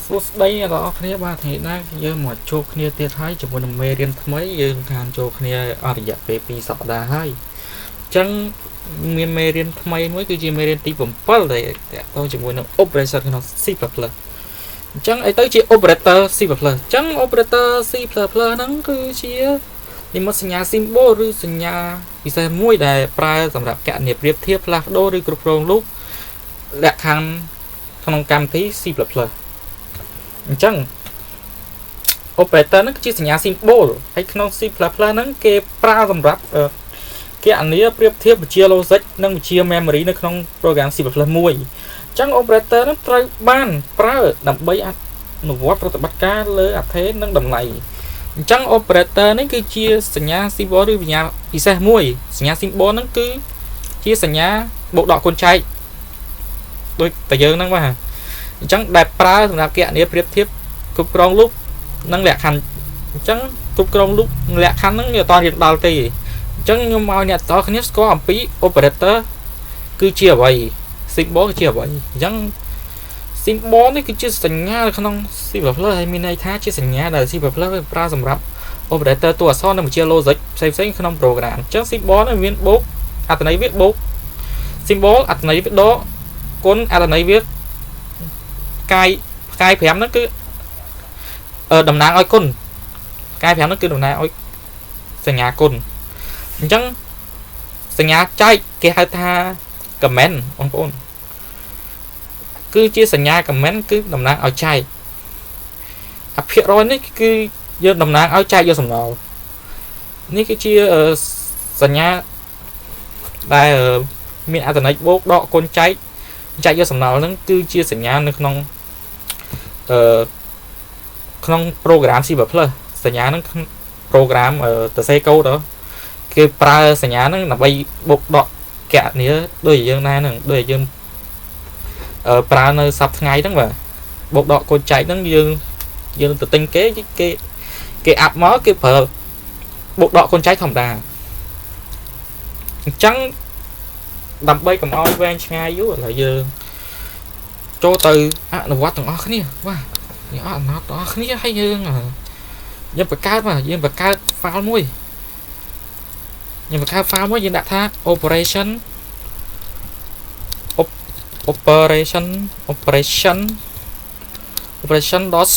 សួស្តីអ្នកទាំងអស់គ្នាបាទថ្ងៃនេះយើងមកជួបគ្នាទៀតហើយជាមួយនឹងមេរៀនថ្មីយើងខានចូលគ្នាអស់រយៈពេល2សប្តាហ៍ហើយអញ្ចឹងមានមេរៀនថ្មីមួយគឺជាមេរៀនទី7ដែលតាក់ទងជាមួយនឹង operator ក្នុង C++ អញ្ចឹងអីទៅជា operator C++ អញ្ចឹង operator C++ ហ្នឹងគឺជានិមិត្តសញ្ញា symbol ឬសញ្ញាពិសេសមួយដែលប្រើសម្រាប់គណនាប្រៀបធៀបផ្លាស់ប្ដូរឬគ្រប់គ្រងលូបលក្ខខណ្ឌក្នុងកម្មវិធី C++អញ្ចឹង operator ហ្នឹងគឺជាសញ្ញា symbol ហើយក្នុង C++ ហ្នឹងគេប្រើសម្រាប់គណនាប្រៀបធៀបវិជ្ជា logic និងវិជ្ជា memory នៅក្នុង program C++ មួយអញ្ចឹង operator ហ្នឹងត្រូវបានប្រើដើម្បីអនុវត្តប្រតិបត្តិការលើអត្ថេនិងតម្លៃអញ្ចឹង operator នេះគឺជាសញ្ញា symbol ឬសញ្ញាពិសេសមួយសញ្ញា symbol ហ្នឹងគឺជាសញ្ញាបូកដកគុណចែកដូចតែយើងហ្នឹងបាទអញ្ចឹងដែលប្រើសម្រាប់គណនាប្រៀបធៀបគ្រប់គ្រងលូបនិងលក្ខខណ្ឌអញ្ចឹងគ្រប់គ្រងលូបលក្ខខណ្ឌហ្នឹងវាអត់រៀនដល់ទេអញ្ចឹងខ្ញុំឲ្យអ្នកទាំងអស់គ្នាស្គាល់អំពី operator គឺជាអ្វី symbol គឺជាអ្វីអញ្ចឹង symbol នេះគឺជាសញ្ញាក្នុង C++ ហើយមានន័យថាជាសញ្ញាដែល C++ ប្រើសម្រាប់ operator តួអក្សរនិងវិជ្ជា logic ផ្សេងៗក្នុង program អញ្ចឹង symbol នេះមានបូកអត្ថន័យវាបូក symbol អត្ថន័យវាដកគុណអត្ថន័យវាកាយ5ហ្នឹងគឺតំណាងឲ្យគុណកាយ5ហ្នឹងគឺតំណាងឲ្យសញ្ញាគុណអញ្ចឹងសញ្ញាចែកគេហៅថា comment បងប្អូនគឺជាសញ្ញា comment គឺតំណាងឲ្យចែកអភិរយនេះគឺយើងតំណាងឲ្យចែកយកសំណល់នេះគឺជាសញ្ញាដែលមានអត្ថន័យបូកដកគុណចែកយកសំណល់ហ្នឹងគឺជាសញ្ញានៅក្នុងក្នុង program C++ សញ្ញាហ្នឹង program សរសេរកូដគេប្រើសញ្ញាហ្នឹងដើម្បីបូកដកគណនាដូចយើងណាហ្នឹងដូចយើងប្រើនៅសប្តាហ៍ថ្ងៃហ្នឹងបាទបូកដកកូនចែកហ្នឹងយើងទៅទិញគេអាប់មកគេប្រើបូកដកកូនចែកធម្មតាអញ្ចឹងដើម្បីកុំឲ្យវែងឆ្ងាយយូរឥឡូវយើងចូលទៅអនុវត្តទាំងអស់គ្នាបាទយើងអនុវត្តទាំងអស់គ្នាហើយយើងបង្កើតបាទយើងបង្កើត file មួយយើងដាក់ថា operation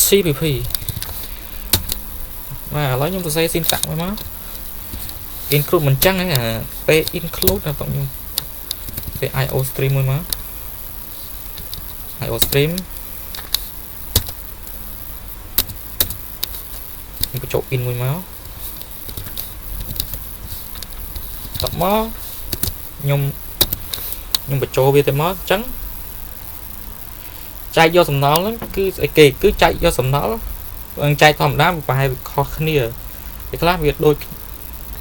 .cpp បាទឥឡូវខ្ញុំសរសេរ syntax មួយមក include មិនចឹងហ្នឹងពេល include ដល់ខ្ញុំពេល io stream មួយមក io stream ខ្ញុំបញ្ចូល in មួយមកតបមកខ្ញុំបញ្ចូលវាទៅមកអញ្ចឹងចែកយកសំណល់ហ្នឹងគឺស្អីគេគឺចែកយកសំណល់ចែកធម្មតាប្រហែលខុសគ្នាពេលខ្លះវាដូច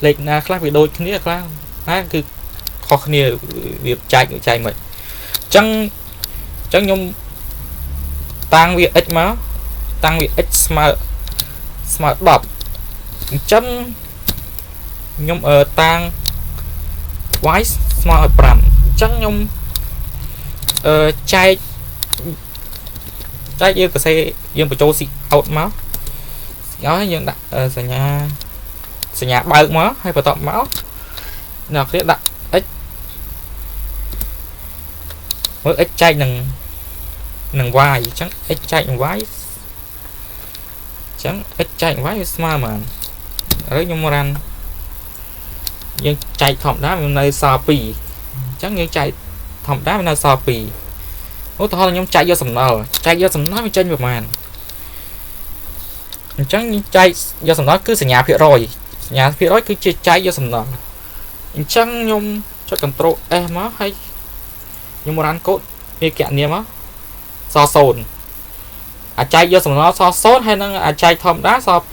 លេខណាខ្លះវាដូចគ្នាខ្លះណាគឺខុសគ្នាវាចែកមិនអញ្ចឹងខ្ញុំតាំងវា x មកតាំងវា x ស្មើ10អញ្ចឹងខ្ញុំតាំង y ស្មើឲ្យ5អញ្ចឹងខ្ញុំចែកយើងសរសេរយើងបញ្ចូល out មកហើយយើងដាក់សញ្ញាបើកមកហើយបន្ទាប់មកអ្នកគ្នាដាក់ x មើល x ចែកនឹង y អញ្ចឹង x ចែកនឹង y អញ្ចឹង x ចែក y វាស្មើប៉ុន្មានហើយខ្ញុំរ៉ាន់យើងចែកធម្មតាវានៅសល់2អញ្ចឹងយើងចែកធម្មតាវានៅសល់2ឧទាហរណ៍ខ្ញុំចែកយកសំណល់វាចេញប្រហែលអញ្ចឹងយើងចែកយកសំណល់គឺសញ្ញាភាគរយគឺជាចែកយកសំណល់អញ្ចឹងខ្ញុំចុច Ctrl S មកហើយខ្ញុំរ៉ាន់កូដវាគណនាមកសល់0អាចែកយកសំណល់សល់0ហើយនឹងអាចែកធម្មតាសល់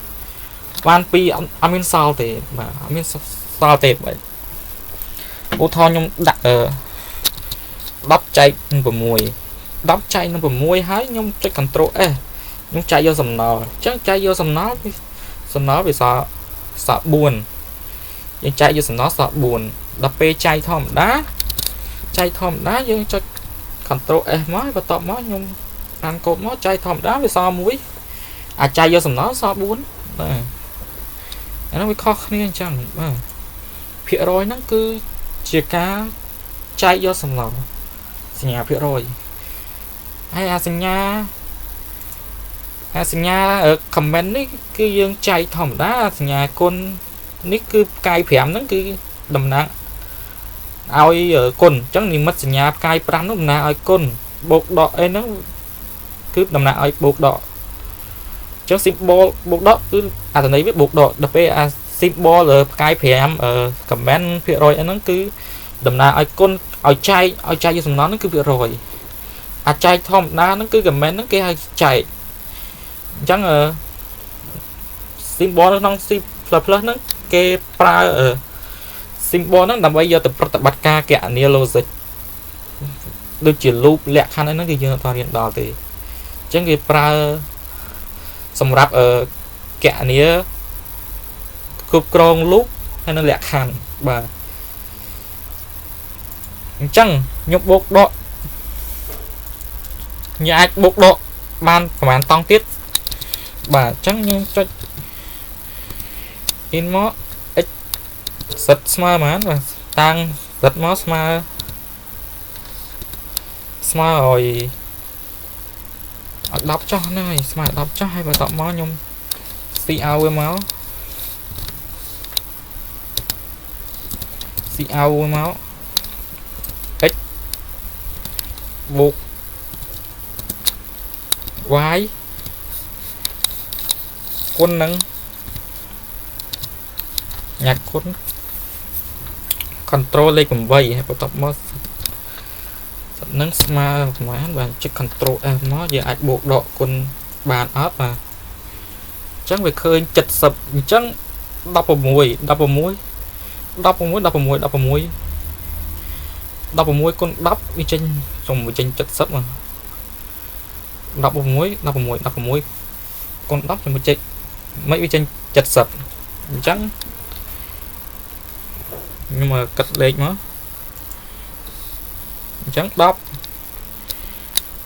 2បាន2អត់មានសល់ទេបាទអត់មានសល់ទេបាទឧទាហរណ៍ខ្ញុំដាក់10ចែកនឹង6 10ចែកនឹង6ហើយខ្ញុំចុច Ctrl S ខ្ញុំចែកយកសំណល់អញ្ចឹងចែកយកសំណល់វាសល់4យើងចែកយកសំណល់សល់4ដល់ពេលចែកធម្មតាយើងចុច Ctrl S មកបន្ទាប់មកខ្ញុំ Phan cột nó chạy thòm đá với so muối à chạy vô sầm nó so 4 nó mới khó khăn chẳng phía rồi nó cứ chia cá chạy vô sầm nó nhà phía rồi hay sinh nha ở comment ấy cứ dương chạy thòm đá nhà con nick cứ cài phèm nó cứ đầm nặng ai ở con chẳng thì mất nhà cài pram lúc nào ai con bột đỏ ấy nó cứ đầm nặng ai bột đỏ chẳng symbol bột đỏ cứ à thằng ấy biết bột đỏ đập à symbol ở cài phèm ở comment phía rồi nó cứ đầm nặng ai con ai chạy vô nó cứ phía rồi à chạy thòm đá nó cứ comment nó kia chạy chẳng ở symbol nó non plus nó kê pra ở symbol nó nằm bây giờ tập bắt ca kẹo nia logic được chuyển loop lẹ khăn nó thì chưa toàn hiện đó thì chẳng cái pra sầm rạp ở kẹo nia cục krong loop hay nó lẹ khăn và chẳng nhục bột độ nhà bột độ ban bản tông tiết và chẳng như cho in mó sật smart mà và tăng sật mó smart rồi đọc cho này smart đọc cho hay và tạo mó nhung see out với máu see out với máu x buộc y quân nâng nhạc cuốn control lên cùng vây hay tập mod nâng smart máy và check control nó giờ ai buộc độ con bàn ốp mà chẳng phải khơi chật sập chẳng đập vào mũi con đắp đi trên trong một trên chật sấp mà đập vào mũi con đắp trong một trên mấy cái trên chật sập trắng nhưng mà cắt lên nó trắng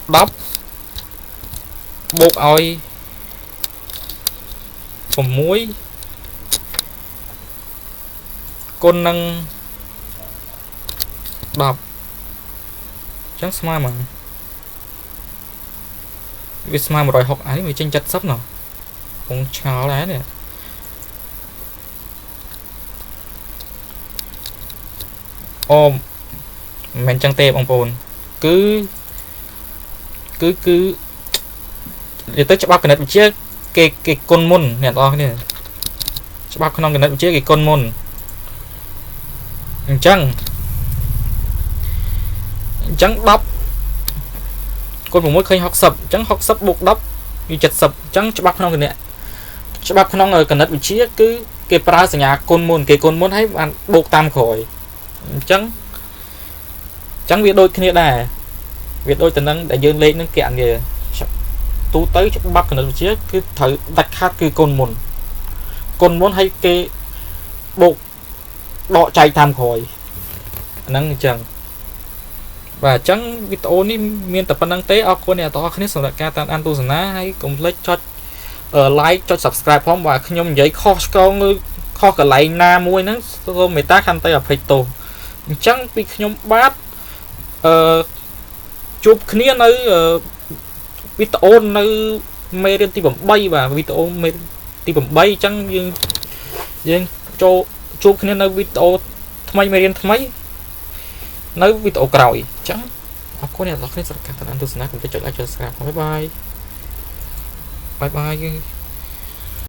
đắp bột oi phòng muối con nâng đập trắng smart mà vì smart một rồi học ấy mới tranh chặt sắp nào cũng cháo đấy nè ôm mình chẳng tê bằng bồn cứ để tới cho bác cái này chiếc cái con môn nè to này cho bác không cái này chiếc cái con môn chẳng đắp con một mối khơi học sập buộc đắp như chặt sập chẳng cho bác không cái này cho bác không ở cái này chiếc cứ cái pra ở nhà con môn hay bạn buộc tam khỏi chẳng việc đôi kia này việc đôi tình năng để dương lên nó kẹn kìa tú tới cho bắt nó chứ cứ thử đặt khác cái con muốn hay cái bộ đọ chạy tham khỏi năng chẳng và chẳng video ní miền tập năng tế ở con này to khá sòng đại ca tan ăn tu sẵn hay cùng lấy cho like cho subscribe không và nhom giấy kho cả lại na muối nó rồi người ta khăn tay ở Facebook chẳng bị nhom bát chụp kia nơi video nơi mê lên tìm bay và video mê tìm bay chẳng nhưng cho chụp kia nơi video thay mê lên thay nơi video cày chẳng có này là cái sự cắt anh tôi sẽ cùng tới trở lại cho bye bye